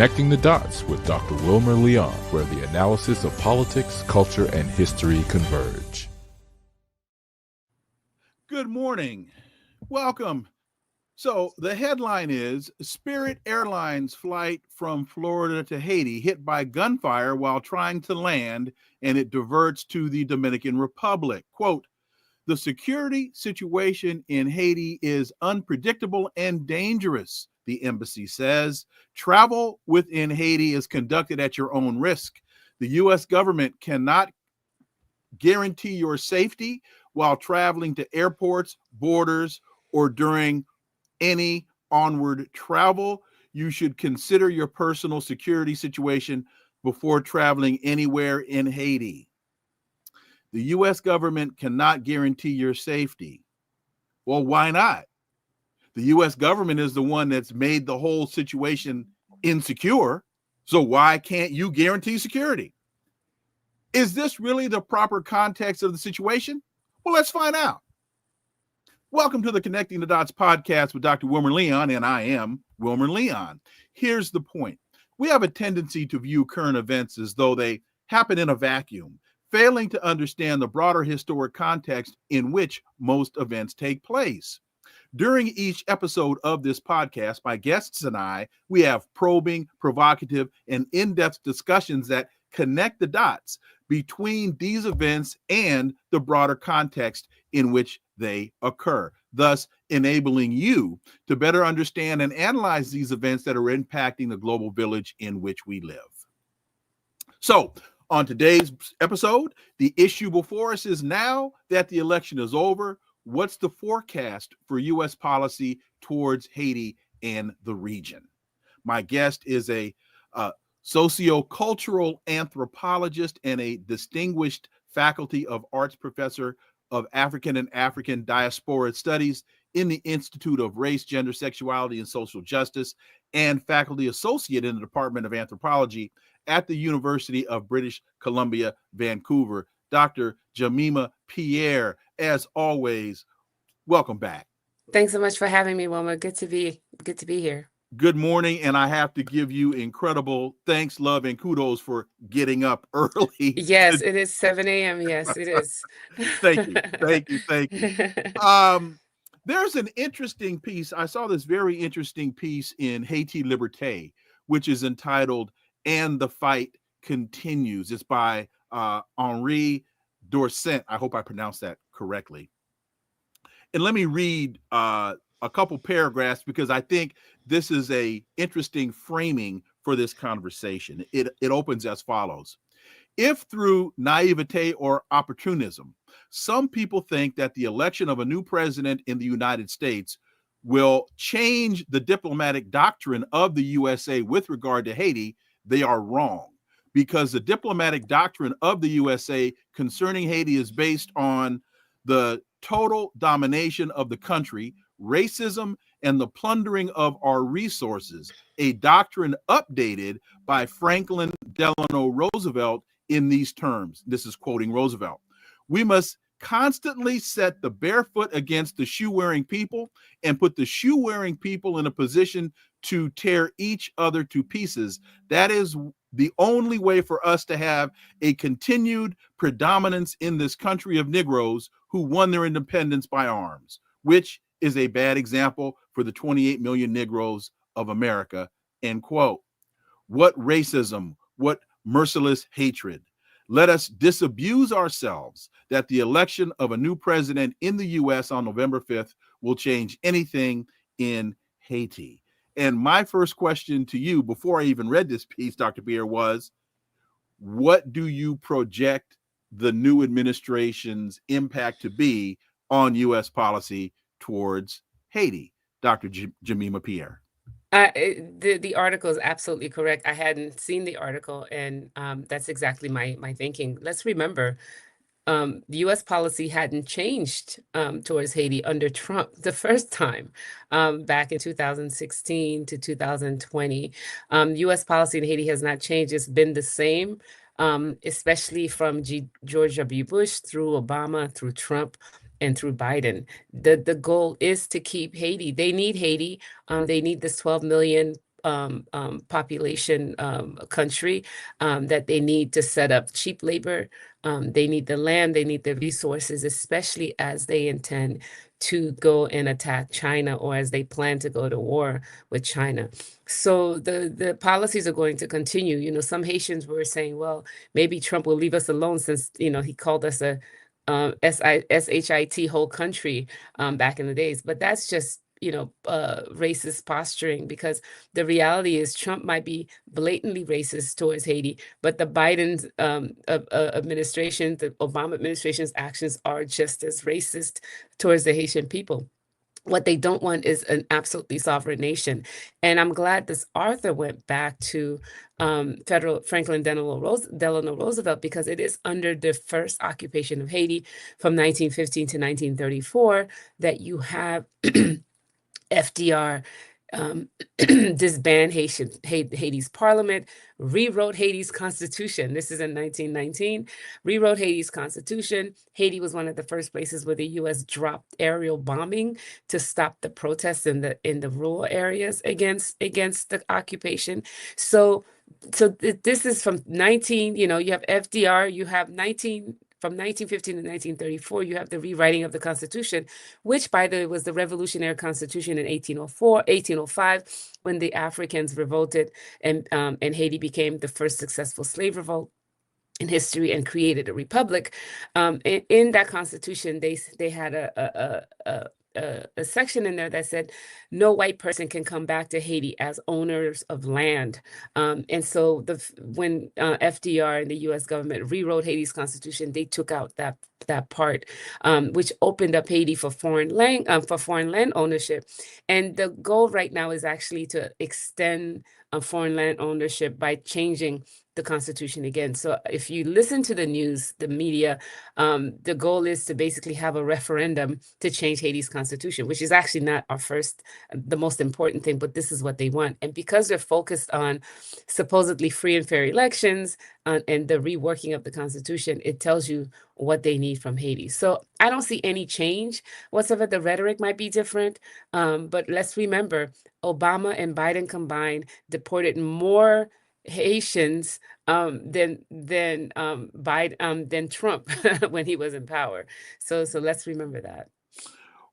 Connecting the Dots with Dr. Wilmer Leon, where the analysis of politics, culture, and history converge. Good morning. Welcome. So the headline is Spirit Airlines flight from Florida to Haiti hit by gunfire while trying to land, and it diverts to the Dominican Republic. Quote, the security situation in Haiti is unpredictable and dangerous, the embassy says. Travel within Haiti is conducted at your own risk. The U.S. government cannot guarantee your safety while traveling to airports, borders, or during any onward travel. You should consider your personal security situation before traveling anywhere in Haiti. The U.S. government cannot guarantee your safety. Well, why not? The U.S. government is the one that's made the whole situation insecure. So why can't you guarantee security? Is this really the proper context of the situation? Well, let's find out. Welcome to the Connecting the Dots podcast with Dr. Wilmer Leon, and I am Wilmer Leon. Here's the point. We have a tendency to view current events as though they happen in a vacuum, failing to understand the broader historic context in which most events take place. During each episode of this podcast, my guests and I, we have probing, provocative, and in-depth discussions that connect the dots between these events and the broader context in which they occur, thus enabling you to better understand and analyze these events that are impacting the global village in which we live. So, on today's episode, the issue before us is, now that the election is over, what's the forecast for U.S. policy towards Haiti and the region? My guest is a sociocultural anthropologist and a distinguished faculty of arts professor of African and African diaspora studies in the Institute of Race, Gender, Sexuality, and Social Justice, and faculty associate in the Department of Anthropology at the University of British Columbia, Vancouver, Dr. Jemima Pierre. As always, welcome back. Thanks so much for having me, Wilma. Good to be here. Good morning, and I have to give you incredible thanks, love, and kudos for getting up early. Yes, it is 7 a.m. Yes, it is. Thank you. There's an interesting piece. I saw this very interesting piece in Haiti Liberté, which is entitled "And the Fight Continues." It's by Henri Dorcent. I hope I pronounced that correctly. And let me read a couple paragraphs because I think this is a interesting framing for this conversation. It opens as follows. If through naivete or opportunism, some people think that the election of a new president in the United States will change the diplomatic doctrine of the USA with regard to Haiti, they are wrong, because the diplomatic doctrine of the USA concerning Haiti is based on the total domination of the country, racism, and the plundering of our resources, a doctrine updated by Franklin Delano Roosevelt in these terms. This is quoting Roosevelt. We must constantly set the bare foot against the shoe-wearing people and put the shoe-wearing people in a position to tear each other to pieces. That is the only way for us to have a continued predominance in this country of Negroes who won their independence by arms, which is a bad example for the 28 million Negroes of America, end quote. What racism, what merciless hatred. Let us disabuse ourselves that the election of a new president in the U.S. on November 5th will change anything in Haiti. And my first question to you before I even read this piece, Dr. Pierre, was, what do you project the new administration's impact to be on U.S. policy towards Haiti? Dr. Jemima Pierre. The article is absolutely correct. I hadn't seen the article, and that's exactly my thinking. Let's remember, the U.S. policy hadn't changed towards Haiti under Trump the first time back in 2016 to 2020. U.S. policy in Haiti has not changed. It's been the same, especially from George W. Bush through Obama, through Trump, and through Biden. The goal is to keep Haiti. They need Haiti. They need this 12 million population country, that they need to set up cheap labor. They need the land, they need the resources, especially as they intend to go and attack China, or as they plan to go to war with China. So the policies are going to continue. You know, some Haitians were saying, well, maybe Trump will leave us alone, since, you know, he called us a SHIT whole country back in the days. But that's just, you know, racist posturing, because the reality is Trump might be blatantly racist towards Haiti, but the Biden administration, the Obama administration's actions are just as racist towards the Haitian people. What they don't want is an absolutely sovereign nation. And I'm glad this author went back to Federal Franklin Delano Roosevelt, because it is under the first occupation of Haiti from 1915 to 1934 that you have FDR disband Haiti's parliament, rewrote Haiti's constitution. This is in 1919, rewrote Haiti's constitution. Haiti was one of the first places where the U.S. dropped aerial bombing to stop the protests in the rural areas against the occupation. So this is from 19, you know, you have FDR, you have from 1915 to 1934, you have the rewriting of the Constitution, which, by the way, was the Revolutionary Constitution in 1805, when the Africans revolted, and Haiti became the first successful slave revolt in history and created a republic. In that Constitution, they had a section in there that said no white person can come back to Haiti as owners of land. And so when FDR and the U.S. government rewrote Haiti's constitution, they took out that part, which opened up Haiti for foreign land ownership. And the goal right now is actually to extend foreign land ownership by changing the Constitution again. So if you listen to the news, the media, the goal is to basically have a referendum to change Haiti's Constitution, which is actually not the most important thing, but this is what they want. And because they're focused on supposedly free and fair elections and the reworking of the Constitution, it tells you what they need from Haiti. So I don't see any change whatsoever. The rhetoric might be different, but let's remember, Obama and Biden combined deported more Haitians than Trump when he was in power. So let's remember that.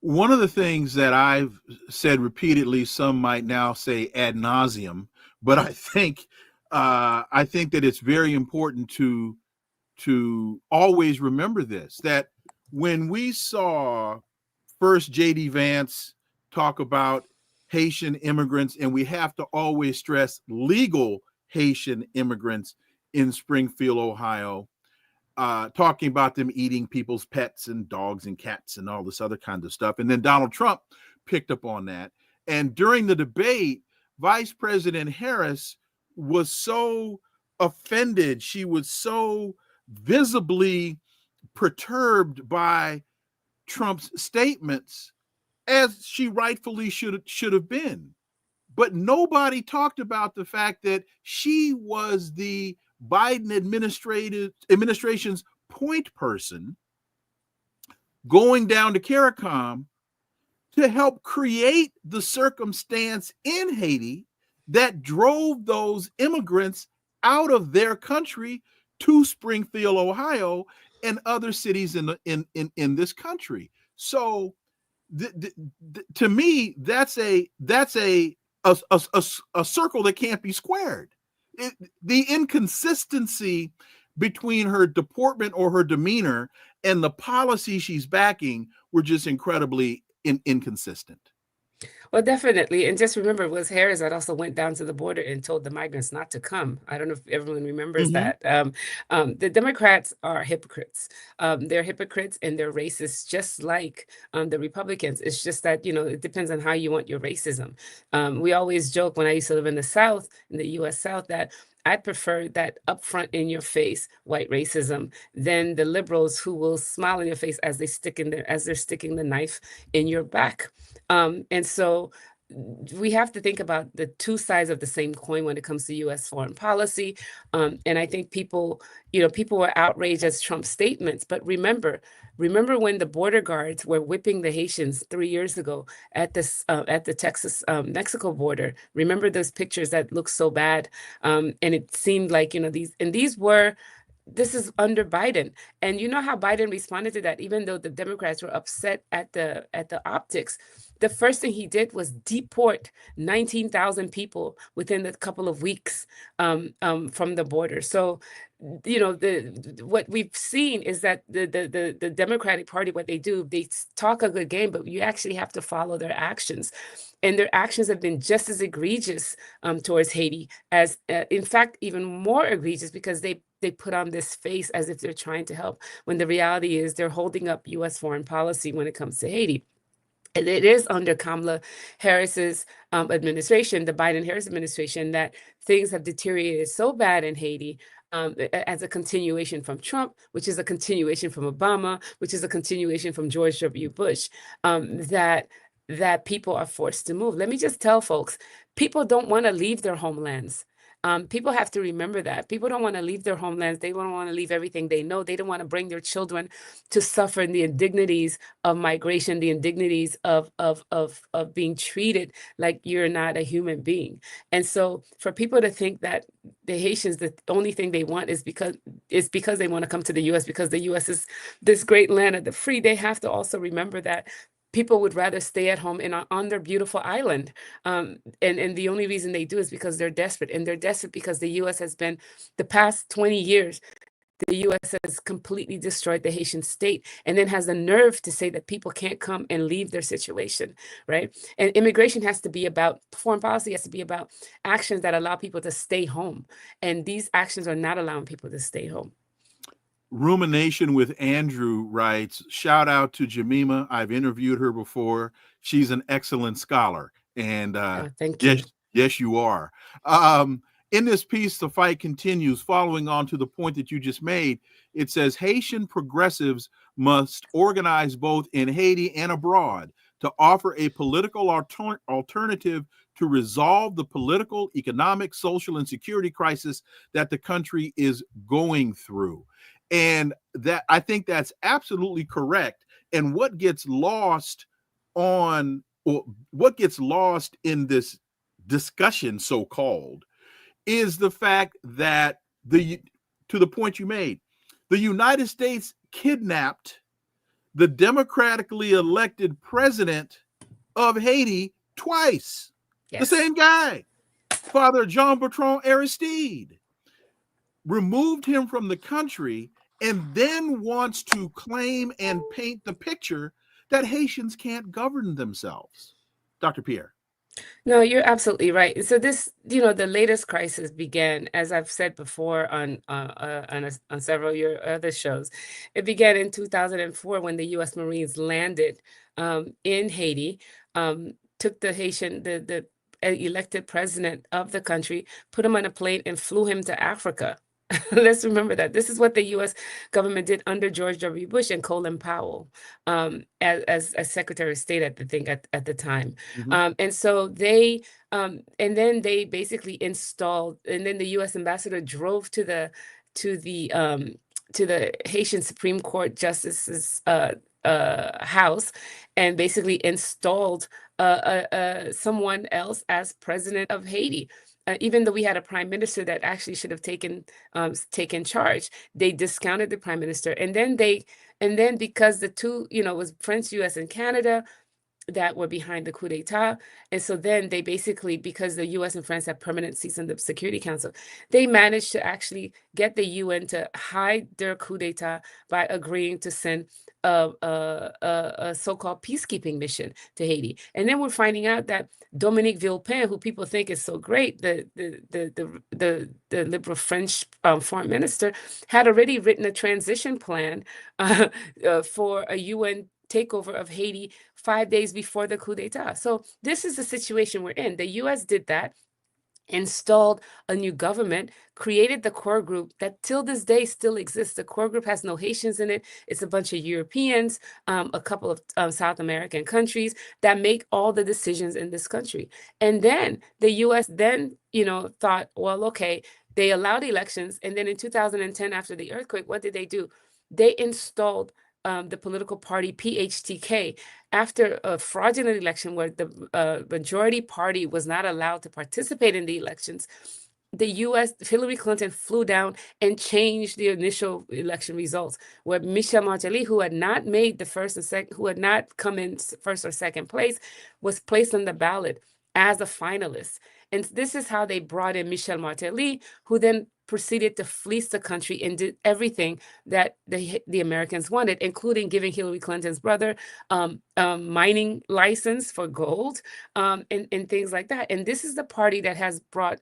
One of the things that I've said repeatedly, some might now say ad nauseum, but I think that it's very important to always remember this, that when we saw first J.D. Vance talk about Haitian immigrants, and we have to always stress legal Haitian immigrants in Springfield, Ohio, talking about them eating people's pets and dogs and cats and all this other kind of stuff. And then Donald Trump picked up on that. And during the debate, Vice President Harris was so offended. She was so visibly perturbed by Trump's statements, as she rightfully should have been. But nobody talked about the fact that she was the Biden administration's point person going down to CARICOM to help create the circumstance in Haiti that drove those immigrants out of their country to Springfield, Ohio, and other cities in this country. So to me, that's a circle that can't be squared. The inconsistency between her deportment or her demeanor and the policy she's backing were just incredibly inconsistent. Well, definitely. And just remember, it was Harris that also went down to the border and told the migrants not to come. I don't know if everyone remembers that. The Democrats are hypocrites. They're hypocrites and they're racist, just like the Republicans. It's just that, you know, it depends on how you want your racism. We always joke when I used to live in the South, in the U.S. South, that I prefer that upfront in your face white racism than the liberals who will smile in your face as they're sticking the knife in your back. And so we have to think about the two sides of the same coin when it comes to U.S. foreign policy. And I think people were outraged at Trump's statements. But remember when the border guards were whipping the Haitians 3 years ago at the Texas Mexico border. Remember those pictures that looked so bad, and it seemed like this is under Biden. And you know how Biden responded to that, even though the Democrats were upset at the optics. The first thing he did was deport 19,000 people within a couple of weeks from the border. So, what we've seen is that the Democratic Party, what they do, they talk a good game, but you actually have to follow their actions. And their actions have been just as egregious towards Haiti as, in fact, even more egregious, because they put on this face as if they're trying to help, when the reality is they're holding up U.S. foreign policy when it comes to Haiti. And it is under Kamala Harris's administration, the Biden-Harris administration, that things have deteriorated so bad in Haiti, as a continuation from Trump, which is a continuation from Obama, which is a continuation from George W. Bush, that people are forced to move. Let me just tell folks, people don't want to leave their homelands. People have to remember that. People don't want to leave their homelands. They don't want to leave everything they know. They don't want to bring their children to suffer the indignities of migration, the indignities of being treated like you're not a human being. And so for people to think that the Haitians, the only thing they want is because they want to come to the U.S. because the U.S. is this great land of the free, they have to also remember that people would rather stay at home on their beautiful island. And the only reason they do is because they're desperate. And they're desperate because the U.S. has been, the past 20 years, the U.S. has completely destroyed the Haitian state, and then has the nerve to say that people can't come and leave their situation, right? And immigration has to be about, foreign policy has to be about actions that allow people to stay home. And these actions are not allowing people to stay home. Rumination with Andrew writes, shout out to Jemima. I've interviewed her before. She's an excellent scholar. And thank you. Yes, you are. In this piece, the fight continues. Following on to the point that you just made, it says Haitian progressives must organize both in Haiti and abroad to offer a political alternative to resolve the political, economic, social, and security crisis that the country is going through. And that, I think that's absolutely correct. And what gets lost in this discussion, so-called, is the fact that to the point you made, the United States kidnapped the democratically elected president of Haiti twice. Yes. The same guy, Father Jean-Bertrand Aristide, removed him from the country, and then wants to claim and paint the picture that Haitians can't govern themselves. Dr. Pierre. No, you're absolutely right. So this, the latest crisis began, as I've said before on several of your other shows. It began in 2004 when the U.S. Marines landed in Haiti, took the Haitian, the elected president of the country, put him on a plane and flew him to Africa. Let's remember that. This is what the U.S. government did under George W. Bush and Colin Powell as Secretary of State at the time. Mm-hmm. And so they, and then they basically installed, and then the U.S. ambassador drove to the Haitian Supreme Court Justice's house and basically installed someone else as president of Haiti. Even though we had a prime minister that actually should have taken charge, they discounted the prime minister. And then because the two, was French, U.S. and Canada that were behind the coup d'etat. And so then they basically, because the U.S. and France have permanent seats in the Security Council, they managed to actually get the UN to hide their coup d'etat by agreeing to send a so-called peacekeeping mission to Haiti. And then we're finding out that Dominique Villepin, who people think is so great, the liberal French foreign minister, had already written a transition plan for a UN takeover of Haiti 5 days before the coup d'etat. So this is the situation we're in. The U.S. did that. installed a new government, created the core group that till this day still exists. The core group has no Haitians in it. It's a bunch of Europeans, a couple of South American countries that make all the decisions in this country. And then the US then, thought, well, okay, they allowed elections. And then in 2010, after the earthquake, what did they do? They installed the political party PHTK after a fraudulent election where the majority party was not allowed to participate in the elections. The US, Hillary Clinton flew down and changed the initial election results, where Michel Martelly, who had not made the first and second, who had not come in first or second place, was placed on the ballot as a finalist. And this is how they brought in Michel Martelly, who then proceeded to fleece the country and did everything that the Americans wanted, including giving Hillary Clinton's brother mining license for gold and things like that. And this is the party that has brought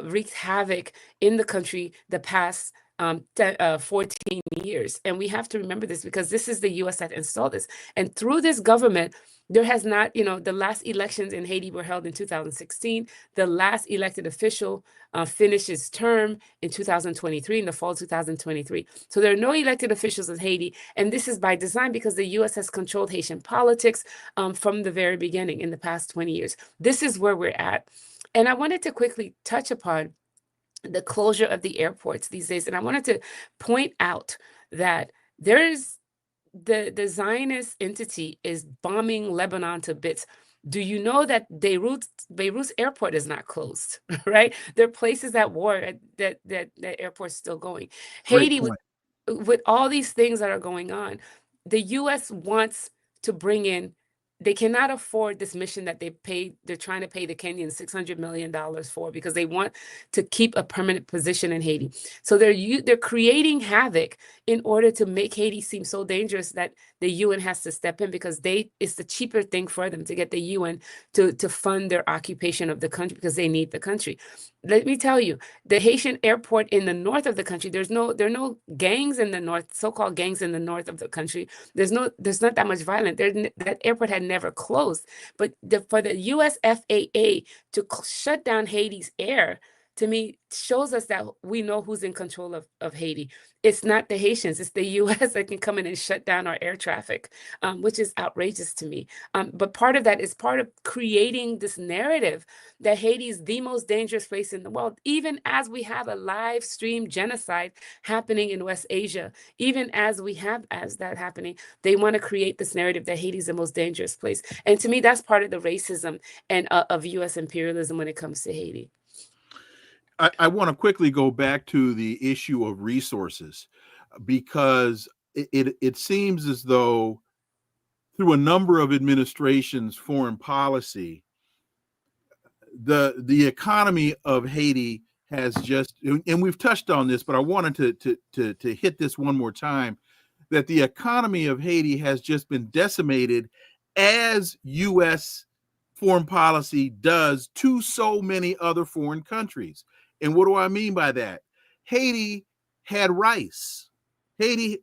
wreaked havoc in the country the past 14 years. And we have to remember this because this is the US that installed this. And through this government, there has not, the last elections in Haiti were held in 2016. The last elected official finished his term in 2023, in the fall of 2023. So there are no elected officials in Haiti. And this is by design because the US has controlled Haitian politics from the very beginning in the past 20 years. This is where we're at. And I wanted to quickly touch upon the closure of the airports these days. And I wanted to point out that there's the Zionist entity is bombing Lebanon to bits. Do you know that Beirut's airport is not closed, right? There are places at war that airport's still going. Haiti, with all these things that are going on, the US wants to bring in, they cannot afford this mission that they're trying to pay the Kenyans $600 million for because they want to keep a permanent position in Haiti. So they're creating havoc in order to make Haiti seem so dangerous that the UN has to step in because it's the cheaper thing for them to get the UN to fund their occupation of the country because they need the country. Let me tell you, the Haitian airport in the north of the country, there are no gangs in the north, so-called gangs in the north of the country. There's not that much violence. That airport had never closed. But for the US FAA to shut down Haiti's air, to me, shows us that we know who's in control of Haiti. It's not the Haitians, it's the US that can come in and shut down our air traffic, which is outrageous to me. But part of that is part of creating this narrative that Haiti is the most dangerous place in the world, even as we have a live stream genocide happening in West Asia, even as that happening, they want to create this narrative that Haiti is the most dangerous place. And to me, that's part of the racism and of US imperialism when it comes to Haiti. I want to quickly go back to the issue of resources because it seems as though through a number of administrations' foreign policy, the economy of Haiti has just, and we've touched on this, but I wanted to hit this one more time, that the economy of Haiti has just been decimated as U.S. foreign policy does to so many other foreign countries. And what do I mean by that? Haiti had rice. Haiti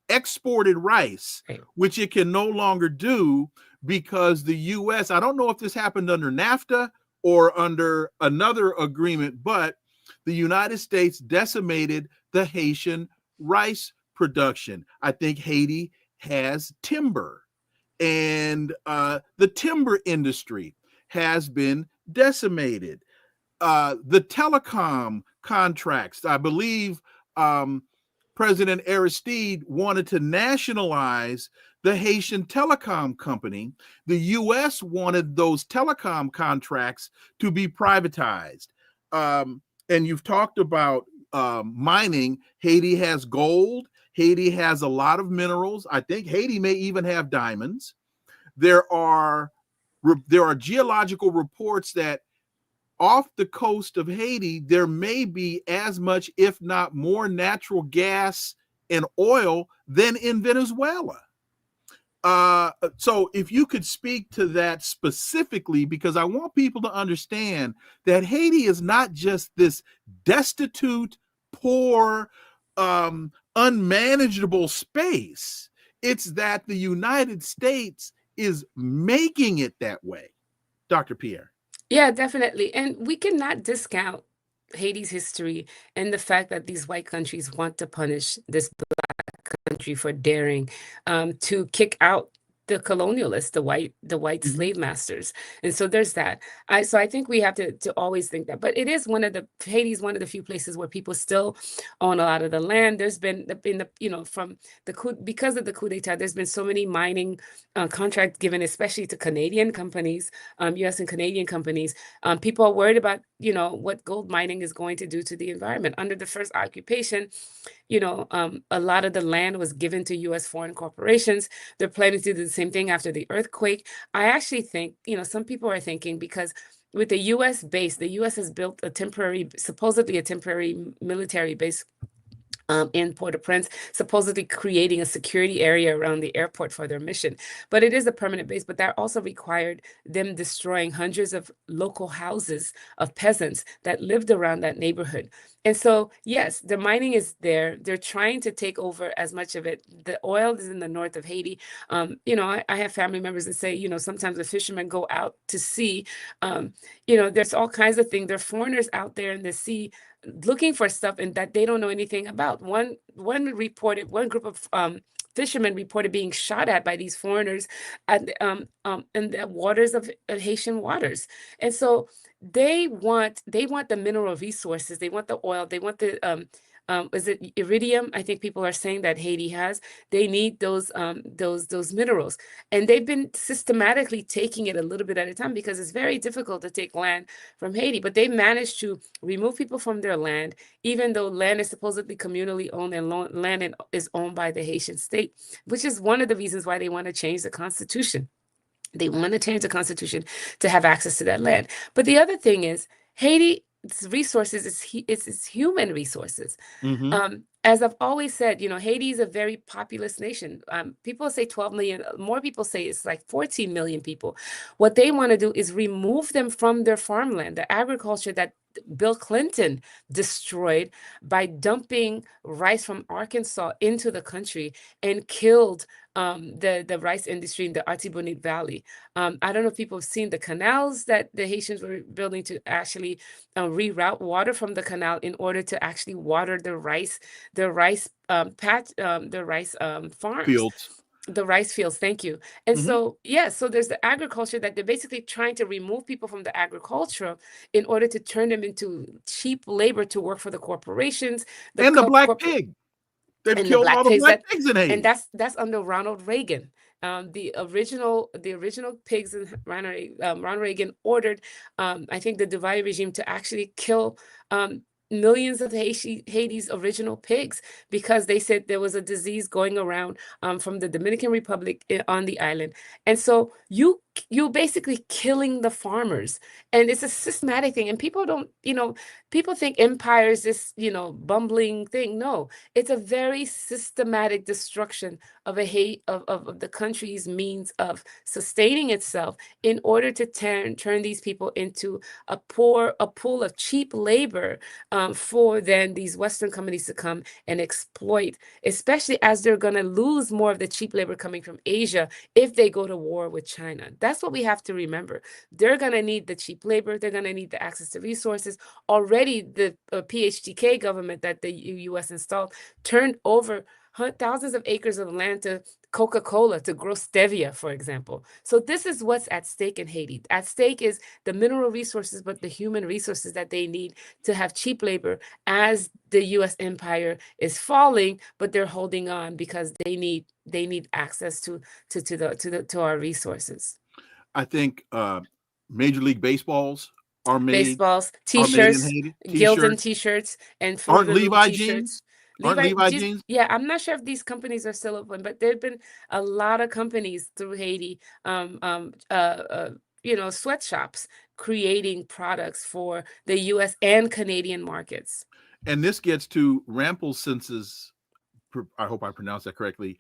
exported rice, which it can no longer do because the U.S., I don't know if this happened under NAFTA or under another agreement, but the United States decimated the Haitian rice production. I think Haiti has timber, and the timber industry has been decimated. The telecom contracts, I believe President Aristide wanted to nationalize the Haitian telecom company. The U.S. wanted those telecom contracts to be privatized. And you've talked about mining. Haiti has gold. Haiti has a lot of minerals. I think Haiti may even have diamonds. There are geological reports that off the coast of Haiti, there may be as much, if not more, natural gas and oil than in Venezuela. So if you could speak to that specifically, because I want people to understand that Haiti is not just this destitute, poor, unmanageable space. It's that the United States is making it that way. Dr. Pierre. Yeah, definitely. And we cannot discount Haiti's history and the fact that these white countries want to punish this country for daring to kick out the colonialists, the white Mhm. slave masters. And so there's that. So I think we have to always think that. But it is Haiti's one of the few places where people still own a lot of the land. There's been from the coup, because of the coup d'etat, there's been so many mining contracts given, especially to Canadian companies, U.S. and Canadian companies. People are worried about what gold mining is going to do to the environment. Under the first occupation, a lot of the land was given to U.S. foreign corporations. They're planning to do the same thing after the earthquake. I actually think, some people are thinking, because with the U.S. base, the U.S. has built supposedly a temporary military base in Port-au-Prince, supposedly creating a security area around the airport for their mission. But it is a permanent base, but that also required them destroying hundreds of local houses of peasants that lived around that neighborhood. And so, yes, the mining is there. They're trying to take over as much of it. The oil is in the north of Haiti. I have family members that say, sometimes the fishermen go out to sea. There's all kinds of things. There are foreigners out there in the sea looking for stuff and that they don't know anything about. One group of fishermen reported being shot at by these foreigners in the waters of Haitian waters. And so they want the mineral resources, they want the oil, they want the is it iridium? I think people are saying that Haiti has. They need those minerals, and they've been systematically taking it a little bit at a time, because it's very difficult to take land from Haiti. But they managed to remove people from their land, even though land is supposedly communally owned, and land is owned by the Haitian state, which is one of the reasons why they want to change the constitution. They want to change the constitution to have access to that land. But the other thing is, Haiti's resources is human resources. Mhm. As I've always said, Haiti is a very populous nation. People say 12 million. More people say it's like 14 million people. What they want to do is remove them from their farmland, the agriculture that Bill Clinton destroyed by dumping rice from Arkansas into the country and killed the rice industry in the Artibonite Valley. I don't know if people have seen the canals that the Haitians were building to actually reroute water from the canal in order to actually water the rice farms, Fields. the rice fields. Thank you. And Mhm. so, yeah, so there's the agriculture that they're basically trying to remove people from the agriculture in order to turn them into cheap labor to work for the corporations, the And the black corporate pig. They've and the killed all black the pigs black pigs in and Haiti. that's under Ronald Reagan. The original pigs, and Ronald Reagan ordered, I think, the Duvalier regime to actually kill millions of Haiti's original pigs, because they said there was a disease going around from the Dominican Republic on the island. And so you're basically killing the farmers, and it's a systematic thing. And people don't, people think empire is this, bumbling thing. No, it's a very systematic destruction of of the country's means of sustaining itself in order to turn these people into a pool of cheap labor for then these Western companies to come and exploit, especially as they're going to lose more of the cheap labor coming from Asia if they go to war with China. That's what we have to remember. They're going to need the cheap labor. They're going to need the access to resources. Already, the PHTK government that the U.S. installed turned over thousands of acres of land to Coca-Cola to grow stevia, for example. So this is what's at stake in Haiti. At stake is the mineral resources, but the human resources that they need to have cheap labor as the U.S. empire is falling, but they're holding on because they need access to our resources. I think Major League Baseballs are made Baseballs, in t-shirts, Haiti. Gildan T-shirts. t-shirts, and Fruit of Aren't the Loom Levi jeans? t-shirts. Aren't Levi jeans? Yeah, I'm not sure if these companies are still open, but there've been a lot of companies through Haiti, sweatshops creating products for the U.S. and Canadian markets. And this gets to Rampelsense's, I hope I pronounced that correctly,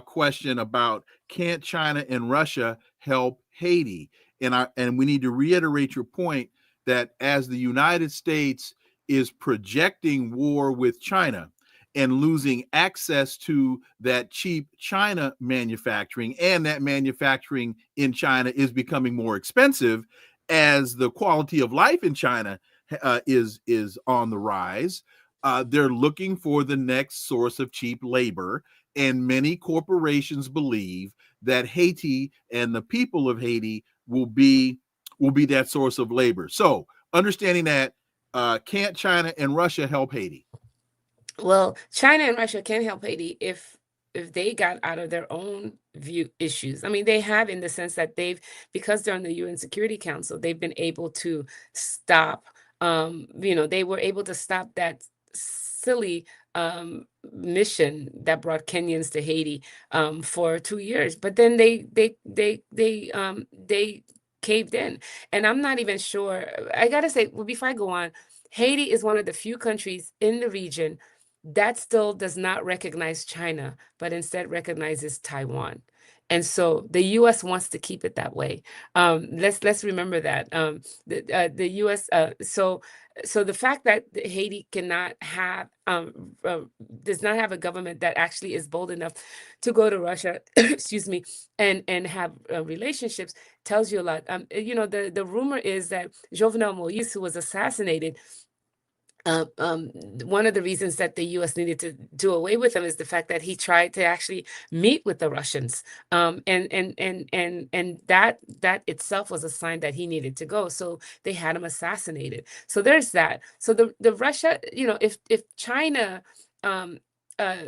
question about, can't China and Russia help Haiti? And we need to reiterate your point that as the United States is projecting war with China and losing access to that cheap China manufacturing, and that manufacturing in China is becoming more expensive, as the quality of life in China is on the rise, they're looking for the next source of cheap labor, and many corporations believe that Haiti and the people of Haiti will be that source of labor. So, understanding that, can't China and Russia help Haiti? Well, China and Russia can help Haiti if they got out of their own view issues. I mean, they have, in the sense that because they're on the UN Security Council, they've been able to stop. They were able to stop that silly mission that brought Kenyans to Haiti for 2 years, but then they caved in, and I'm not even sure. I gotta say, well, before I go on, Haiti is one of the few countries in the region that still does not recognize China, but instead recognizes Taiwan. And so the U.S. wants to keep it that way. Let's remember that the U.S. So the fact that Haiti cannot have does not have a government that actually is bold enough to go to Russia, excuse me, and have relationships tells you a lot. The rumor is that Jovenel Moïse, who was assassinated, one of the reasons that the U.S. needed to do away with him is the fact that he tried to actually meet with the Russians, and that itself was a sign that he needed to go. So they had him assassinated. So there's that. So the Russia, if China, um, uh,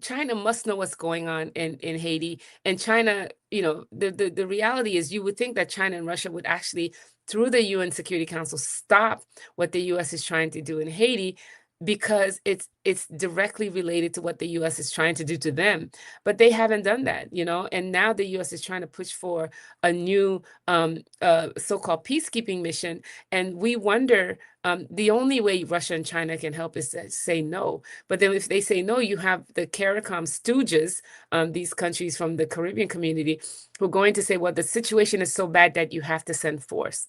China must know what's going on in Haiti, and China, the reality is, you would think that China and Russia would actually, through the UN Security Council, stop what the U.S. is trying to do in Haiti, because it's directly related to what the U.S. is trying to do to them. But they haven't done that, and now the U.S. is trying to push for a new so-called peacekeeping mission. And we wonder, the only way Russia and China can help is to say no. But then if they say no, you have the CARICOM stooges, these countries from the Caribbean community, who are going to say, well, the situation is so bad that you have to send force.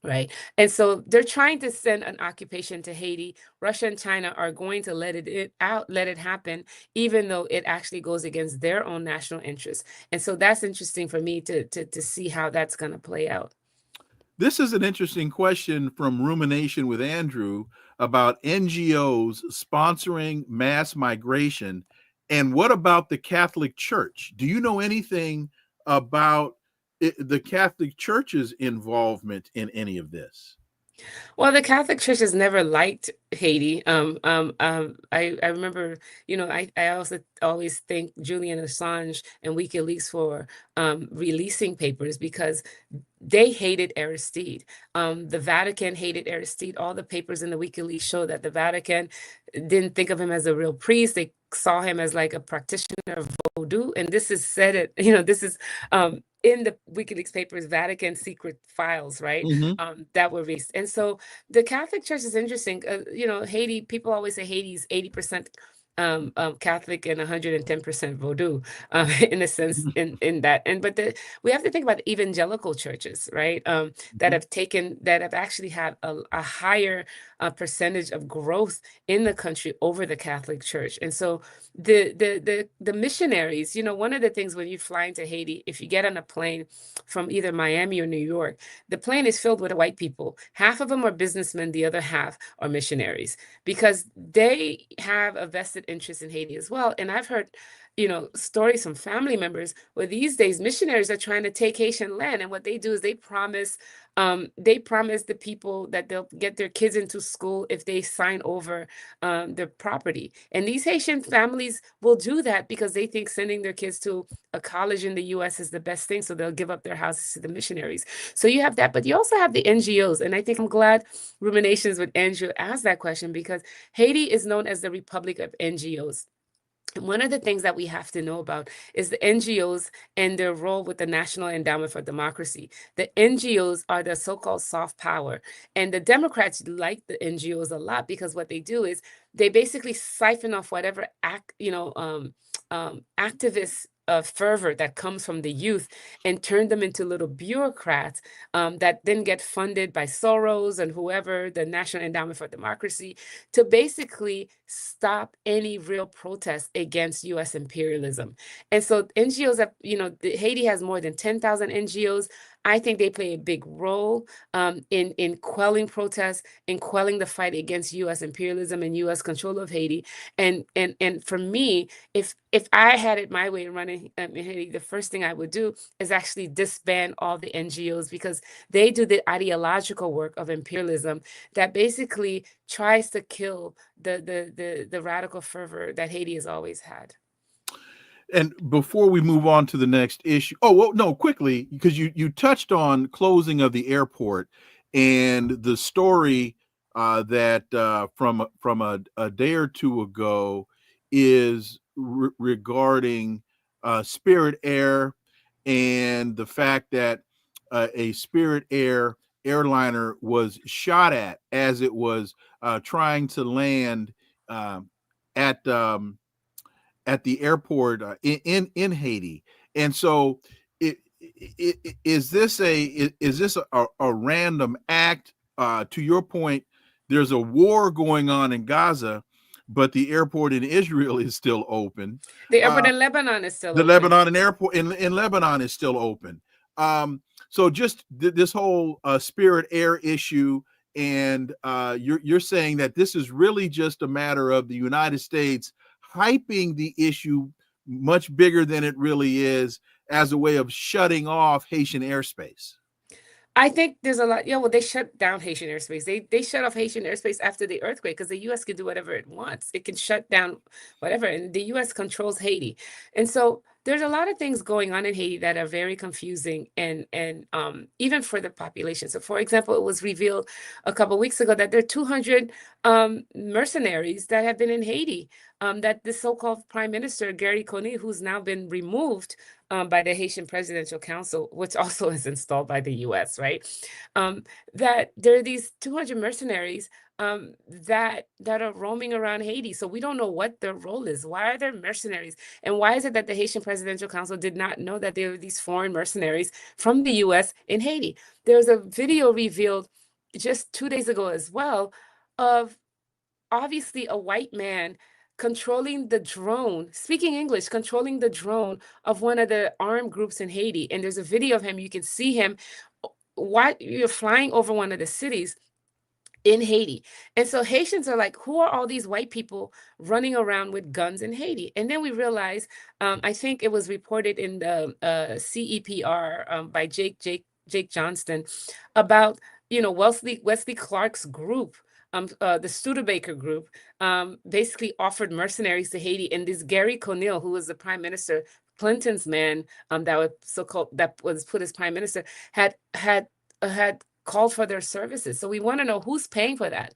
Right. And so they're trying to send an occupation to Haiti. Russia and China are going to let it happen, even though it actually goes against their own national interests. And so that's interesting for me to see how that's going to play out. This is an interesting question from Rumination with Andrew about NGOs sponsoring mass migration. And what about the Catholic Church? Do you know anything about the Catholic Church's involvement in any of this? Well, the Catholic Church has never liked Haiti. I remember, I also always thank Julian Assange and WikiLeaks for releasing papers, because they hated Aristide. The Vatican hated Aristide. All the papers in the WikiLeaks show that the Vatican didn't think of him as a real priest. They saw him as like a practitioner of voodoo. And this is said, this is in the WikiLeaks papers, Vatican secret files, right? That were released. And so the Catholic Church is interesting. Haiti, people always say Haiti is 80% Catholic and 110% Vodou, in a sense, in that. But we have to think about evangelical churches, right? That have actually had a higher percentage of growth in the country over the Catholic Church. And so the missionaries, one of the things when you fly into Haiti, if you get on a plane from either Miami or New York, the plane is filled with white people. Half of them are businessmen, the other half are missionaries, because they have a vested interest in Haiti as well. And I've heard, stories from family members where these days missionaries are trying to take Haitian land. And what they do is they promise the people that they'll get their kids into school if they sign over their property. And these Haitian families will do that because they think sending their kids to a college in the U.S. is the best thing. So they'll give up their houses to the missionaries. So you have that, but you also have the NGOs. And I think I'm glad Ruminations with Andrew asked that question, because Haiti is known as the Republic of NGOs. And one of the things that we have to know about is the NGOs and their role with the National Endowment for Democracy. The NGOs are the so-called soft power. And the Democrats like the NGOs a lot, because what they do is they basically siphon off whatever activist fervor that comes from the youth and turn them into little bureaucrats that then get funded by Soros and whoever, the National Endowment for Democracy, to basically stop any real protest against U.S. imperialism. And so NGOs have, Haiti has more than 10,000 NGOs. I think they play a big role in quelling protests, in quelling the fight against U.S. imperialism and U.S. control of Haiti. And for me, if I had it my way running in Haiti, the first thing I would do is actually disband all the NGOs, because they do the ideological work of imperialism that basically tries to kill the radical fervor that Haiti has always had. And before we move on to the next issue, oh, well, no, quickly, because you touched on closing of the airport and the story that from a day or two ago is regarding Spirit Air and the fact that a Spirit Air airliner was shot at as it was trying to land at at the airport in Haiti. And so is this a random act? To your point, there's a war going on in Gaza, but the airport in Israel is still open. The airport in Lebanon is still the open. Lebanon airport in Lebanon is still open. So just this whole Spirit Air issue, and you're saying that this is really just a matter of the United States hyping the issue much bigger than it really is, as a way of shutting off Haitian airspace. I think there's a lot. Yeah, well, they shut down Haitian airspace. They shut off Haitian airspace after the earthquake, because the U.S. can do whatever it wants. It can shut down whatever, and the U.S. controls Haiti. And so there's a lot of things going on in Haiti that are very confusing, and even for the population. So, for example, it was revealed a couple of weeks ago that there are 200 mercenaries that have been in Haiti. That the so-called Prime Minister Gary Coney, who's now been removed by the Haitian Presidential Council, which also is installed by the U.S., right? That there are these 200 mercenaries that are roaming around Haiti. So we don't know what their role is. Why are there mercenaries? And why is it that the Haitian Presidential Council did not know that there were these foreign mercenaries from the U.S. in Haiti? There's a video revealed just 2 days ago as well of obviously a white man controlling the drone, speaking English, controlling the drone of one of the armed groups in Haiti. And there's a video of him. You can see him while you're flying over one of the cities in Haiti. And so Haitians are like, who are all these white people running around with guns in Haiti? And then we realize, I think it was reported in the CEPR by Jake Johnston about, Wesley Clark's group, the Studebaker group, basically offered mercenaries to Haiti. And this Gary Conille, who was the prime minister, Clinton's man, that was put as prime minister, had called for their services. So we want to know who's paying for that.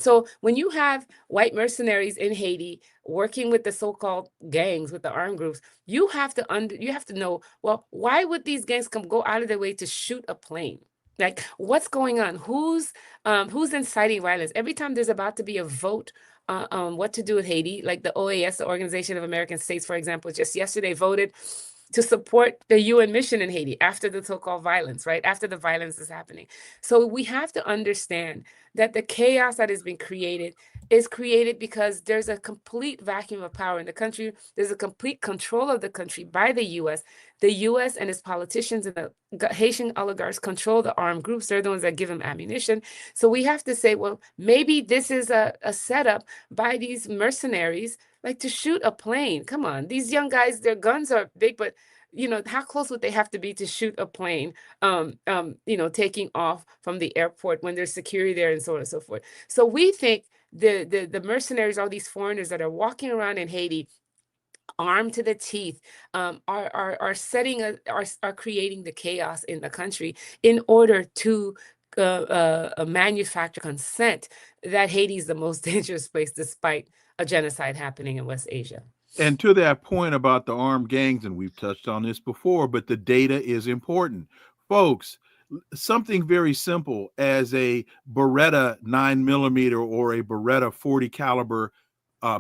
So when you have white mercenaries in Haiti working with the so-called gangs, with the armed groups, you have to know, well, why would these gangs go out of their way to shoot a plane? Like, what's going on? Who's inciting violence? Every time there's about to be a vote on what to do with Haiti, like the OAS, the Organization of American States, for example, just yesterday voted to support the UN mission in Haiti after the so-called violence, right? After the violence is happening. So we have to understand that the chaos that has been created is created because there's a complete vacuum of power in the country. There's a complete control of the country by the U.S. The U.S. and its politicians and the Haitian oligarchs control the armed groups. They're the ones that give them ammunition. So we have to say, well, maybe this is a setup by these mercenaries, like to shoot a plane. Come on, these young guys, their guns are big, but how close would they have to be to shoot a plane, taking off from the airport when there's security there and so on and so forth. So we think the mercenaries, all these foreigners that are walking around in Haiti, armed to the teeth, are creating the chaos in the country in order to manufacture consent that Haiti is the most dangerous place, despite a genocide happening in West Asia. And to that point about the armed gangs, and we've touched on this before, but the data is important. Folks, something very simple as a Beretta 9mm or a Beretta 40 caliber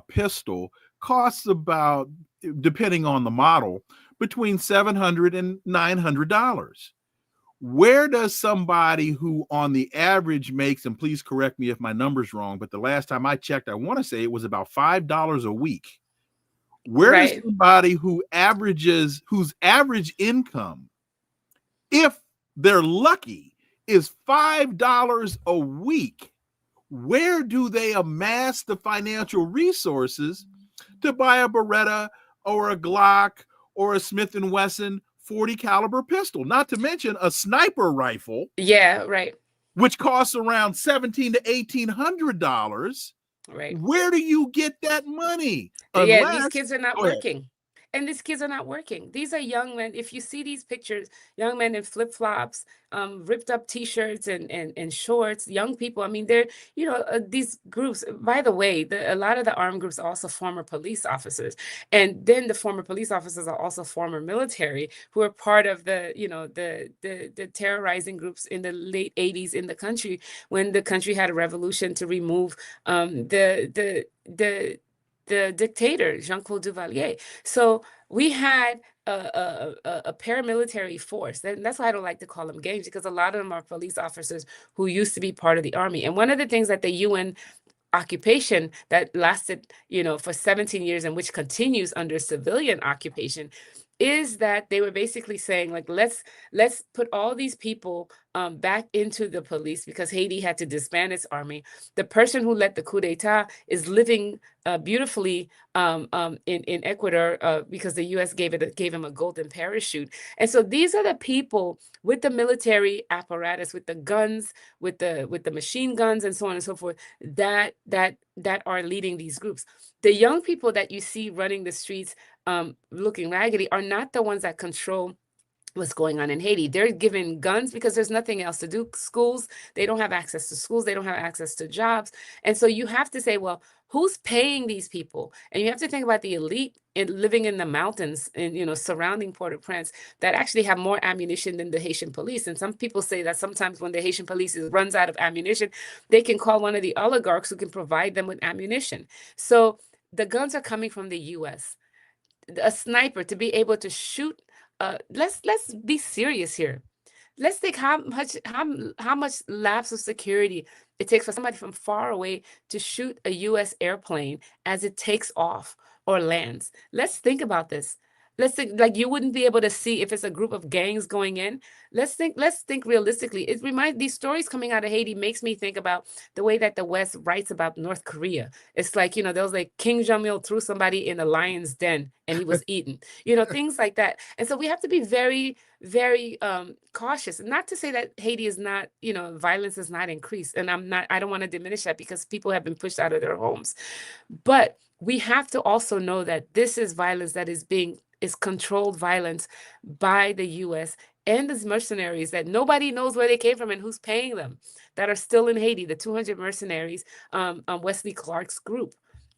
pistol costs about, depending on the model, between $700 and $900. Where does somebody who on the average makes, and please correct me if my number's wrong, but the last time I checked, I want to say it was about $5 a week. Where Right. does somebody whose average income, if they're lucky is $5 a week. Where do they amass the financial resources to buy a Beretta or a Glock or a Smith & Wesson 40 caliber pistol, not to mention a sniper rifle? Yeah, right. Which costs around $1,700 to $1,800. Right. Where do you get that money? Yeah, these kids are not Go ahead. working. And these kids are not working. These are young men. If you see these pictures, young men in flip-flops, ripped up t-shirts and shorts, young people. I mean, they're, these groups, by the way, a lot of the armed groups are also former police officers. And then the former police officers are also former military who are part of the terrorizing groups in the late 80s in the country, when the country had a revolution to remove the dictator, Jean-Claude Duvalier. So we had a paramilitary force. That's why I don't like to call them gangs, because a lot of them are police officers who used to be part of the army. And one of the things that the UN occupation that lasted, for 17 years and which continues under civilian occupation, is that they were basically saying, like, let's put all these people back into the police, because Haiti had to disband its army. The person who led the coup d'etat is living beautifully in Ecuador because the U.S. gave him a golden parachute. And so these are the people with the military apparatus, with the guns, with the machine guns, and so on and so forth, that are leading these groups. The young people that you see running the streets looking raggedy are not the ones that control what's going on in Haiti. They're given guns because there's nothing else to do. Schools, they don't have access to schools. They don't have access to jobs. And so you have to say, well, who's paying these people? And you have to think about the elite living in the mountains and, surrounding Port-au-Prince that actually have more ammunition than the Haitian police. And some people say that sometimes when the Haitian police runs out of ammunition, they can call one of the oligarchs who can provide them with ammunition. So the guns are coming from the U.S. A sniper to be able to shoot. Let's be serious here. Let's think how much lapse of security it takes for somebody from far away to shoot a U.S. airplane as it takes off or lands. Let's think about this. Let's think, like, you wouldn't be able to see if it's a group of gangs going in. Let's think realistically. These stories coming out of Haiti makes me think about the way that the West writes about North Korea. It's like, there was like King Jong-il threw somebody in a lion's den and he was eaten, things like that. And so we have to be very, very cautious. Not to say that Haiti is not, violence is not increased. And I don't want to diminish that, because people have been pushed out of their homes. But we have to also know that this is violence that is controlled violence by the U.S. and these mercenaries that nobody knows where they came from and who's paying them, that are still in Haiti, the 200 mercenaries, Wesley Clark's group.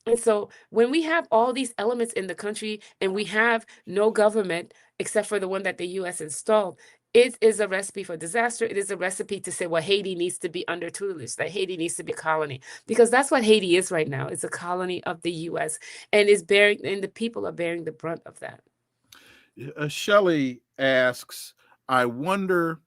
And so when we have all these elements in the country and we have no government except for the one that the U.S. installed, it is a recipe for disaster. It is a recipe to say, well, Haiti needs to be under tutelage, that Haiti needs to be a colony, because that's what Haiti is right now. It's a colony of the U.S. and the people are bearing the brunt of that. Shelley asks, I wonder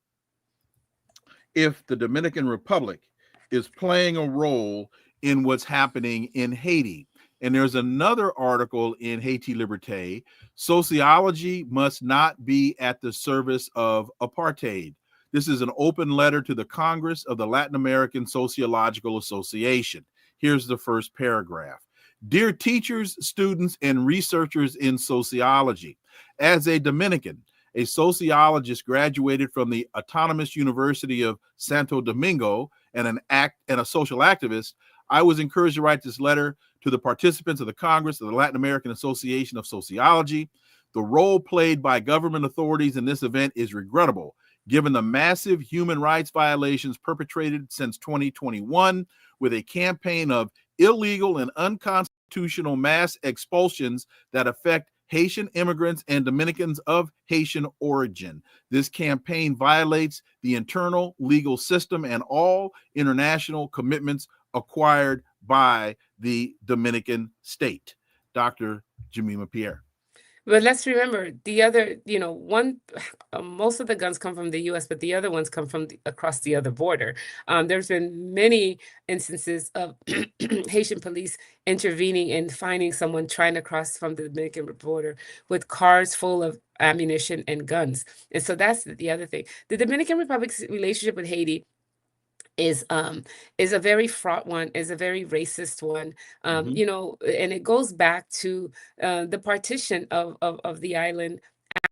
if the Dominican Republic is playing a role in what's happening in Haiti. And there's another article in Haiti Liberté, Sociology Must Not Be at the Service of Apartheid. This is an open letter to the Congress of the Latin American Sociological Association. Here's the first paragraph. Dear teachers, students, and researchers in sociology, as a Dominican, a sociologist graduated from the Autonomous University of Santo Domingo and a social activist, I was encouraged to write this letter to the participants of the Congress of the Latin American Association of Sociology. The role played by government authorities in this event is regrettable, given the massive human rights violations perpetrated since 2021, with a campaign of illegal and unconstitutional mass expulsions that affect Haitian immigrants and Dominicans of Haitian origin. This campaign violates the internal legal system and all international commitments acquired by the Dominican state. Dr. Jemima Pierre. But let's remember the other, most of the guns come from the US, but the other ones come from across the other border. There's been many instances of Haitian police intervening and finding someone trying to cross from the Dominican border with cars full of ammunition and guns. And so that's the other thing. The Dominican Republic's relationship with Haiti is a very fraught one, is a very racist one, and it goes back to the partition of the island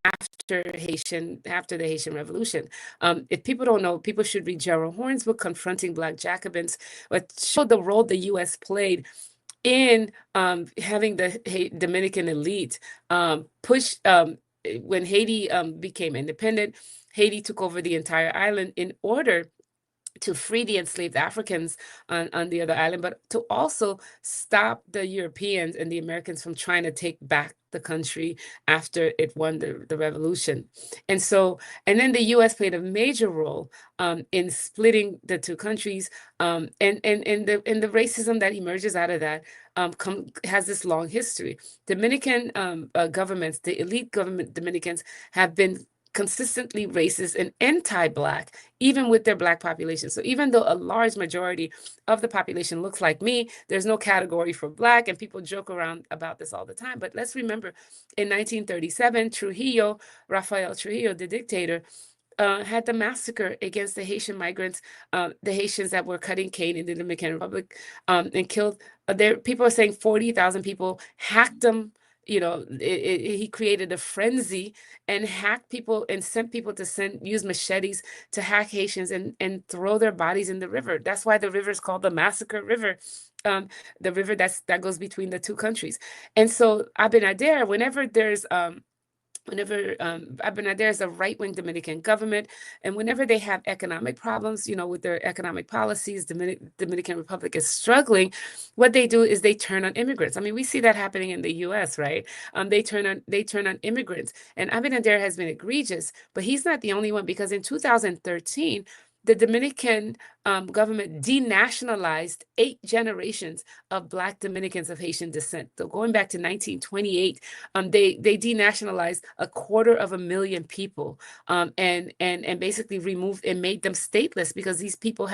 after the Haitian Revolution. If people don't know, people should read Gerald Horne's book, Confronting Black Jacobins, which showed the role the U.S. played in having the Dominican elite push when Haiti became independent. Haiti took over the entire island in order to free the enslaved Africans on the other island, but to also stop the Europeans and the Americans from trying to take back the country after it won the revolution. And then the U.S. played a major role in splitting the two countries, and the racism that emerges out of that has this long history. Dominican governments, the elite government Dominicans, have been consistently racist and anti-Black, even with their Black population. So even though a large majority of the population looks like me, there's no category for Black, and people joke around about this all the time. But let's remember, in 1937, Rafael Trujillo, the dictator, had the massacre against the Haitian migrants, the Haitians that were cutting cane in the Dominican Republic, and killed. People are saying 40,000 people, hacked them. He created a frenzy and hacked people and sent people to use machetes to hack Haitians and throw their bodies in the river. That's why the river is called the Massacre River, the river that goes between the two countries. And so Abinader, whenever Abinader is a right-wing Dominican government, and whenever they have economic problems, with their economic policies, Dominican Republic is struggling, what they do is they turn on immigrants. I mean, we see that happening in the U.S., right? They turn on immigrants, and Abinader has been egregious, but he's not the only one, because in 2013, the Dominican government denationalized 8 generations of Black Dominicans of Haitian descent. So going back to 1928, they denationalized 250,000 people, and basically removed and made them stateless, because these people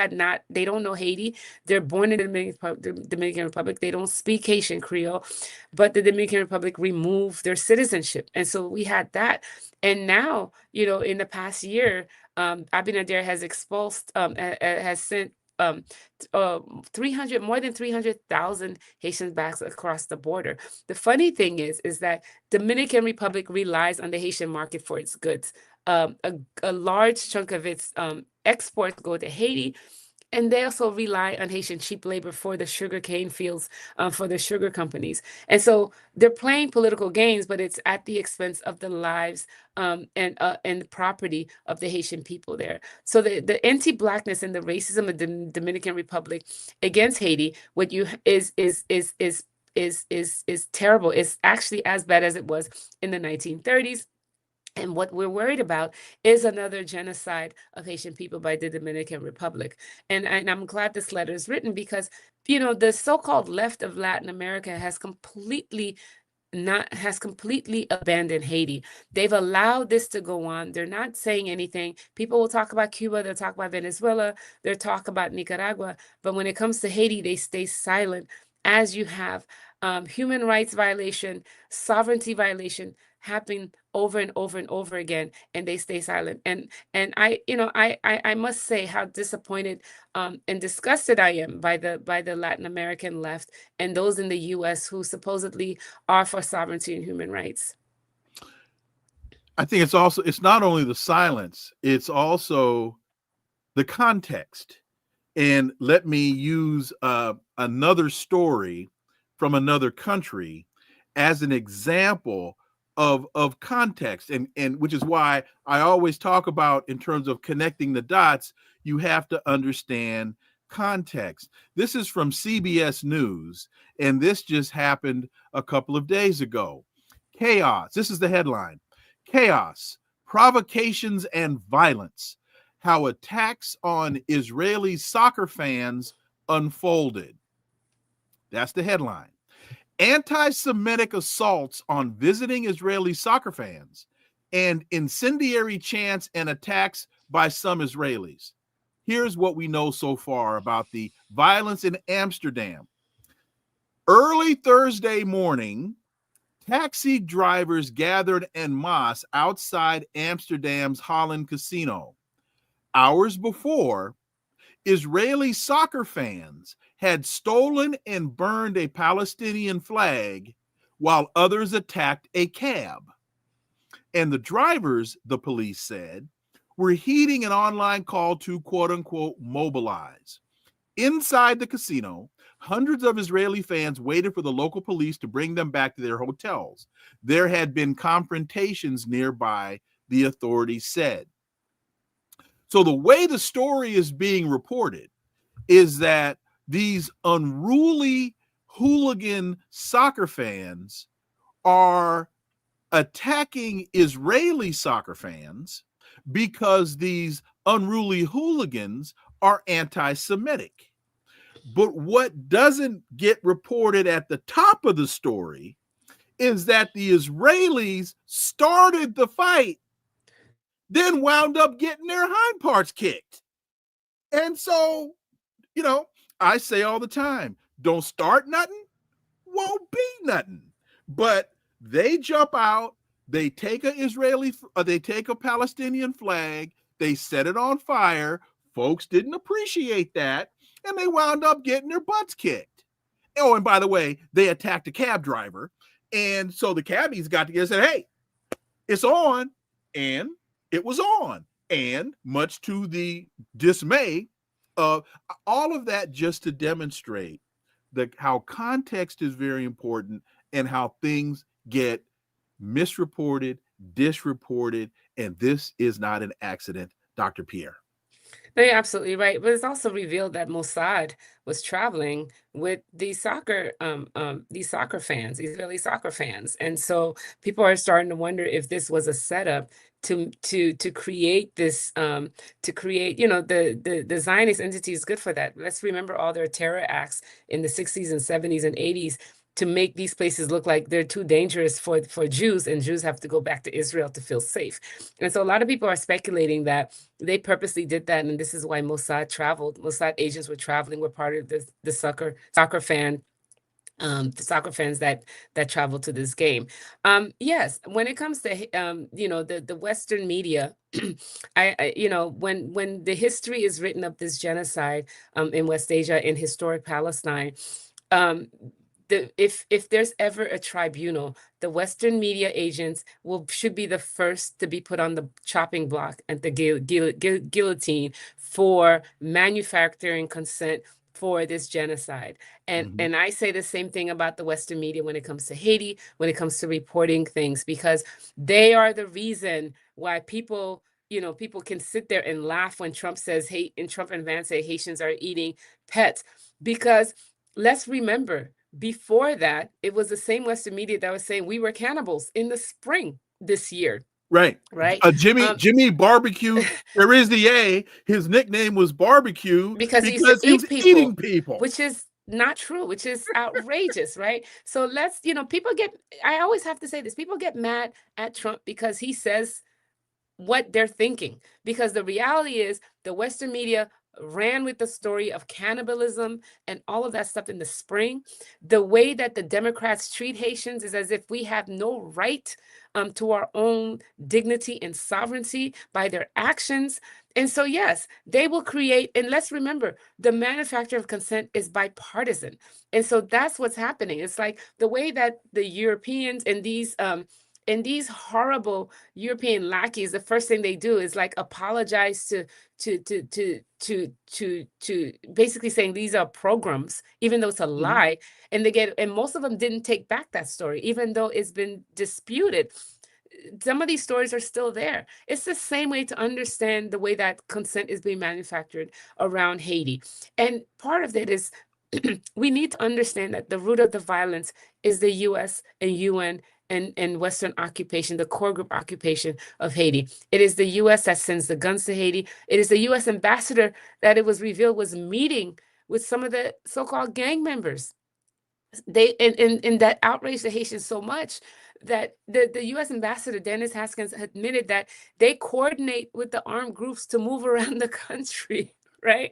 they don't know Haiti. They're born in the Dominican Republic. They don't speak Haitian Creole, but the Dominican Republic removed their citizenship. And so we had that. And now, in the past year, Abinader has has sent more than 300,000 Haitians back across the border. The funny thing is that Dominican Republic relies on the Haitian market for its goods. A large chunk of its exports go to Haiti, and they also rely on Haitian cheap labor for the sugarcane fields, for the sugar companies. And so they're playing political games, but it's at the expense of the lives and the property of the Haitian people there. So the anti-Blackness and the racism of the Dominican Republic against Haiti, is terrible. It's actually as bad as it was in the 1930s. And what we're worried about is another genocide of Haitian people by the Dominican Republic. And I'm glad this letter is written, because, the so-called left of Latin America has completely abandoned Haiti. They've allowed this to go on. They're not saying anything. People will talk about Cuba, they'll talk about Venezuela, they'll talk about Nicaragua. But when it comes to Haiti, they stay silent, as you have human rights violation, sovereignty violation happening over and over and over again, and they stay silent. And I must say how disappointed and disgusted I am by the Latin American left and those in the U.S. who supposedly are for sovereignty and human rights. I think it's not only the silence, it's also the context. And let me use another story from another country as an example of context, and which is why I always talk about, in terms of connecting the dots, you have to understand context. This is from CBS News, and this just happened a couple of days ago. Chaos. This is the headline: Chaos, provocations, and violence. How attacks on Israeli soccer fans unfolded. That's the headline. anti-Semitic assaults on visiting Israeli soccer fans, and incendiary chants and attacks by some Israelis. Here's what we know so far about the violence in Amsterdam. Early Thursday morning, taxi drivers gathered en masse outside Amsterdam's Holland Casino. Hours before, Israeli soccer fans had stolen and burned a Palestinian flag while others attacked a cab. And the drivers, the police said, were heeding an online call to quote unquote mobilize. Inside the casino, hundreds of Israeli fans waited for the local police to bring them back to their hotels. There had been confrontations nearby, the authorities said. So the way the story is being reported is that these unruly hooligan soccer fans are attacking Israeli soccer fans because these unruly hooligans are anti-Semitic. But what doesn't get reported at the top of the story is that the Israelis started the fight, then wound up getting their hind parts kicked. And so, I say all the time, don't start nothing, won't be nothing. But they jump out, they take a Palestinian flag, they set it on fire. Folks didn't appreciate that, and they wound up getting their butts kicked. Oh, and by the way, they attacked a cab driver. And so the cabbies got together and said, hey, it's on. And it was on. And much to the dismay of all of that, just to demonstrate how context is very important and how things get misreported, disreported, and this is not an accident, Dr. Pierre. No, you're absolutely right. But it's also revealed that Mossad was traveling with these soccer fans, Israeli soccer fans. And so people are starting to wonder if this was a setup to create this, the Zionist entity is good for that. Let's remember all their terror acts in the 60s and 70s and 80s to make these places look like they're too dangerous for Jews, and Jews have to go back to Israel to feel safe. And so a lot of people are speculating that they purposely did that, and this is why Mossad agents were traveling, were part of the soccer fans that travel to this game. Yes, when it comes to the Western media, when the history is written of this genocide in West Asia, in historic Palestine, if there's ever a tribunal, the Western media agents should be the first to be put on the chopping block at the guillotine for manufacturing consent for this genocide. And I say the same thing about the Western media when it comes to Haiti, when it comes to reporting things, because they are the reason why people can sit there and laugh when Trump says Trump and Vance say Haitians are eating pets. Because let's remember, before that, it was the same Western media that was saying we were cannibals in the spring this year. Right. Right. Jimmy Barbecue. There is the A. His nickname was Barbecue because he was eating people, which is not true, which is outrageous. Right. So let's, I always have to say this. People get mad at Trump because he says what they're thinking, because the reality is the Western media ran with the story of cannibalism and all of that stuff in the spring. The way that the Democrats treat Haitians is as if we have no right to our own dignity and sovereignty by their actions. And so, yes, they will create, and let's remember, the manufacture of consent is bipartisan. And so that's what's happening. It's like the way that the Europeans and these horrible European lackeys, the first thing they do is like apologize to basically saying these are programs, even though it's a lie. And most of them didn't take back that story, even though it's been disputed. Some of these stories are still there. It's the same way to understand the way that consent is being manufactured around Haiti. And part of it is we need to understand that the root of the violence is the US and UN and Western occupation, the core group occupation of Haiti. It is the US that sends the guns to Haiti. It is the US ambassador that it was revealed was meeting with some of the so-called gang members and that outraged the Haitians so much that the U.S. ambassador Dennis Haskins admitted that they coordinate with the armed groups to move around the country, right?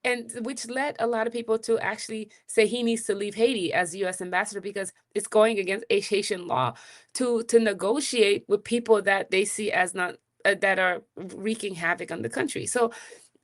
And which led a lot of people to actually say he needs to leave Haiti as U.S. ambassador because it's going against Haitian law to negotiate with people that they see as not that are wreaking havoc on the country. So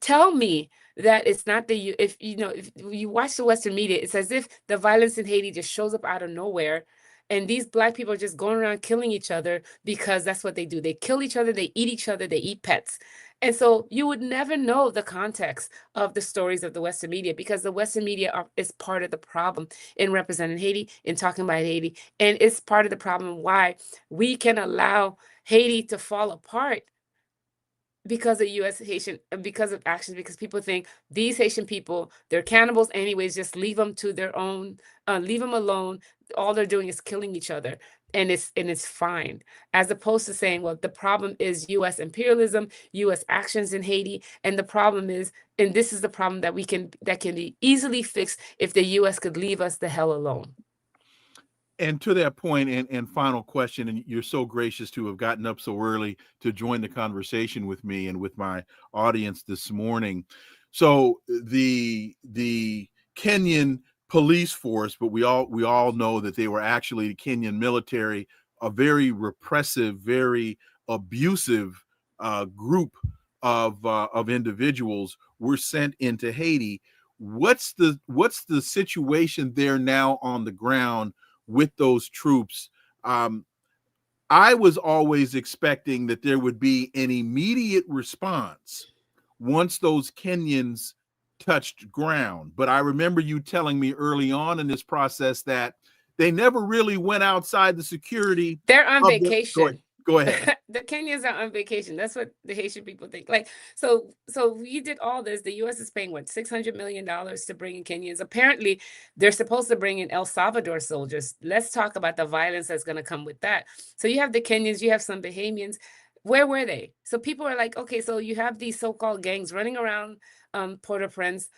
tell me that it's not if you watch the Western media, it's as if the violence in Haiti just shows up out of nowhere. And these Black people are just going around killing each other because that's what they do. They kill each other, they eat each other, they eat pets. And so you would never know the context of the stories of the Western media because the Western media is part of the problem in representing Haiti, in talking about Haiti. And it's part of the problem why we can allow Haiti to fall apart because of U.S. Haitian, because of actions, because people think these Haitian people, they're cannibals anyways, just leave them to their own, leave them alone. All they're doing is killing each other. And it's fine, as opposed to saying, well, the problem is U.S. imperialism, U.S. actions in Haiti, and the problem is, and this is the problem that can be easily fixed if the U.S. could leave us the hell alone. And to that point, and final question, and you're so gracious to have gotten up so early to join the conversation with me and with my audience this morning. So the Kenyan police force, but we all know that they were actually the Kenyan military, a very repressive, very abusive group of individuals, were sent into Haiti. What's the situation there now on the ground with those troops? I was always expecting that there would be an immediate response once those Kenyans touched ground. But I remember you telling me early on in this process that they never really went outside the security. They're on vacation. Go ahead. The Kenyans are on vacation. That's what the Haitian people think. Like, so we did all this. The U.S. is paying, what, $600 million to bring in Kenyans. Apparently, they're supposed to bring in El Salvador soldiers. Let's talk about the violence that's going to come with that. So you have the Kenyans, you have some Bahamians. Where were they? So people are like, okay, so you have these so-called gangs running around Port-au-Prince.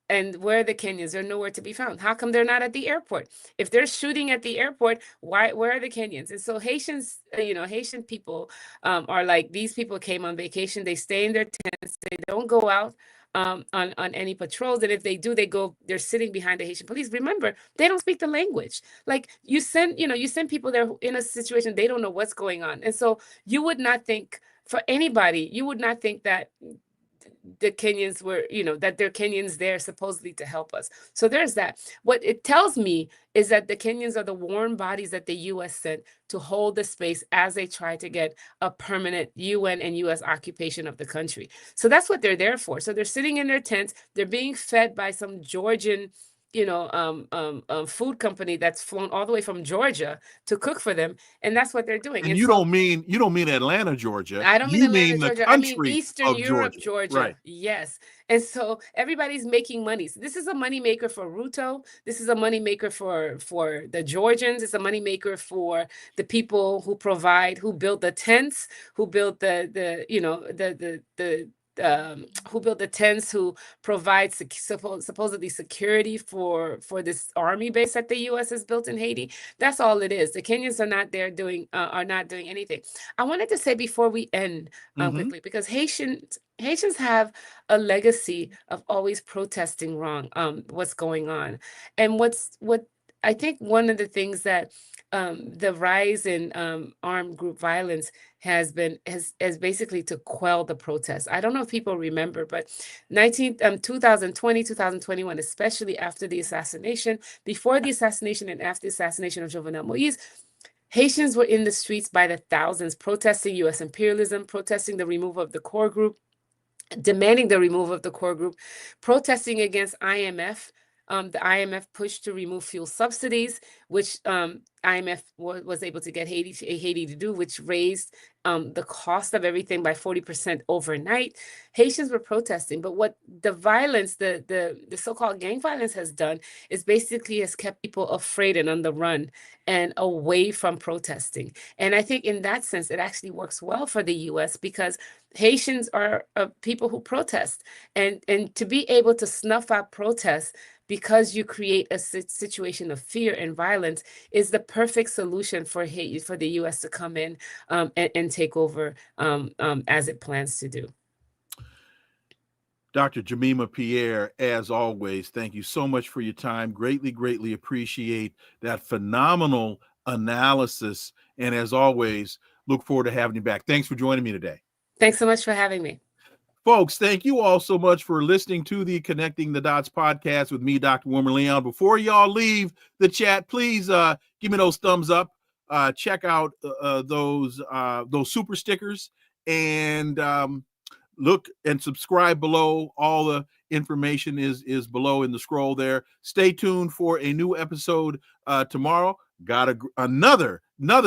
And where are the Kenyans? They're nowhere to be found. How come they're not at the airport? If they're shooting at the airport, where are the Kenyans? And so Haitians, Haitian people are like, these people came on vacation. They stay in their tents. They don't go out on any patrols. And if they do, they're sitting behind the Haitian police. Remember, they don't speak the language. Like you send people there in a situation, they don't know what's going on. And so you would not think that the Kenyans were, that there are Kenyans there supposedly to help us. So there's that. What it tells me is that the Kenyans are the warm bodies that the U.S. sent to hold the space as they try to get a permanent UN and U.S. occupation of the country. So that's what they're there for. So they're sitting in their tents. They're being fed by some Georgian food company that's flown all the way from Georgia to cook for them, and that's what they're doing. And you don't mean Atlanta, Georgia. I don't mean Atlanta, Georgia. I mean country Eastern of Europe, Georgia. Right. Yes. And so everybody's making money. So this is a moneymaker for Ruto. This is a moneymaker for the Georgians. It's a moneymaker for the people who build the tents, who build who built the tents, who provide supposedly security for this army base that the U.S. has built in Haiti. That's all it is. The Kenyans are not there are not doing anything. I wanted to say before we end quickly, because Haitians have a legacy of always protesting what's going on, and what I think one of the things that the rise in armed group violence has basically to quell the protests. I don't know if people remember, but 2020, 2021, especially after the assassination, before the assassination and after the assassination of Jovenel Moïse, Haitians were in the streets by the thousands, protesting U.S. imperialism, protesting the removal of the core group, demanding the removal of the core group, protesting against IMF. The IMF pushed to remove fuel subsidies, which IMF was able to get Haiti to do, which raised the cost of everything by 40% overnight. Haitians were protesting, but what the violence, the so-called gang violence has done is basically has kept people afraid and on the run and away from protesting. And I think in that sense, it actually works well for the U.S. because Haitians are people who protest, and to be able to snuff out protests because you create a situation of fear and violence, is the perfect solution for Haiti, for the U.S. to come in and take over as it plans to do. Dr. Jemima Pierre, as always, thank you so much for your time. Greatly, greatly appreciate that phenomenal analysis. And as always, look forward to having you back. Thanks for joining me today. Thanks so much for having me. Folks, thank you all so much for listening to the Connecting the Dots podcast with me, Dr. Wilmer Leon. Before y'all leave the chat, please give me those thumbs up. Check out those super stickers, and look and subscribe below. All the information is below in the scroll there. Stay tuned for a new episode tomorrow. Got another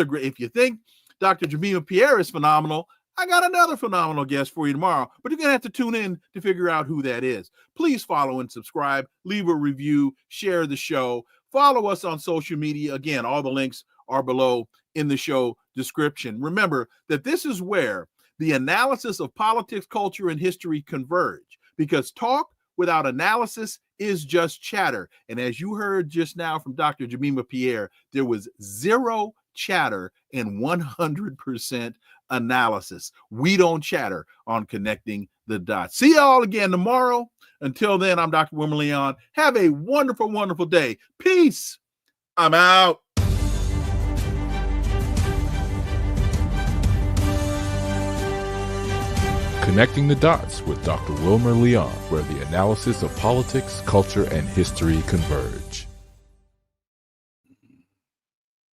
great. If you think Dr. Jemima Pierre is phenomenal, I got another phenomenal guest for you tomorrow, but you're going to have to tune in to figure out who that is. Please follow and subscribe, leave a review, share the show, follow us on social media. Again, all the links are below in the show description. Remember that this is where the analysis of politics, culture, and history converge, because talk without analysis is just chatter. And as you heard just now from Dr. Jemima Pierre, there was zero chatter and 100% analysis. We don't chatter on Connecting the Dots. See y'all again tomorrow. Until then, I'm Dr. Wilmer Leon. Have a wonderful, wonderful day. Peace. I'm out. Connecting the Dots with Dr. Wilmer Leon, where the analysis of politics, culture, and history converge.